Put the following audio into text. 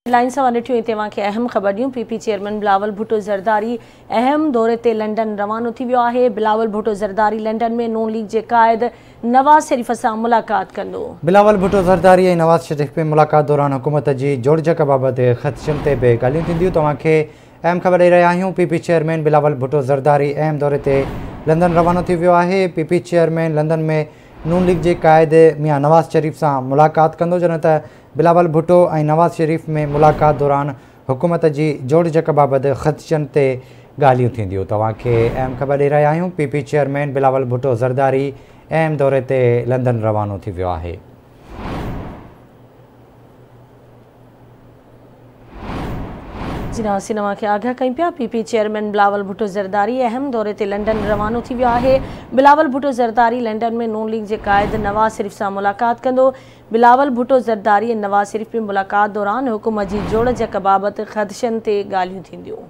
Line सां ॾिठियूं तव्हां खे अहम ख़बर ॾियूं। पीपी चेयरमैन बिलावल भुट्टो ज़रदारी अहम दौरे ते लंडन रवानो थी वियो आहे। बिलावल भुट्टो ज़रदारी लंडन में नून लीग जे क़ाइद नवाज़ शरीफ़ सां मुलाक़ात कंदो। बिलावल भुट्टो ज़रदारी ऐं नवाज़ शरीफ़ में मुलाक़ात दौरान हुकूमत जी जोड़जक बाबति ख़दशनि ते बि ॻाल्हियूं थींदियूं। तव्हां खे अहम ख़बर ॾेई रहिया आहियूं। पीपी चेयरमैन बिलावल भुट्टो ज़रदारी अहम दौरे ते लंडन रवानो थी वियो आहे। पीपी चेयरमैन लंडन में नून लीग जे क़ाइद मियां नवाज़ शरीफ़ सां मुलाक़ात कंदो, जॾहिं त बिलावल भुट्टो ऐं नवाज़ शरीफ़ में मुलाक़ात दौरान हुकूमत जी जोड़जक बाबति ख़दशनि ते ॻाल्हियूं थींदियूं। तव्हां खे अहम ख़बर ॾेई रहिया आहियूं। पीपी चेयरमैन बिलावल भुट्टो ज़रदारी अहम दौरे ते लंडन रवानो थी वियो आहे। जी नासिन खे आगाह कयूं पिया। पीपी चेयरमैन बिलावल भुट्टो ज़रदारी अहम दौरे ते लंडन रवानो थी वियो आहे। बिलावल भुट्टो ज़रदारी लंडन में नून लीग जे क़ाइद नवाज़ शरीफ़ सां मुलाक़ात कंदो। बिलावल भुट्टो ज़रदारी ऐं नवाज़ शरीफ़ में मुलाक़ात दौरान हुकूमत जी जोड़जक बाबति ख़दशनि ते ॻाल्हियूं थींदियूं।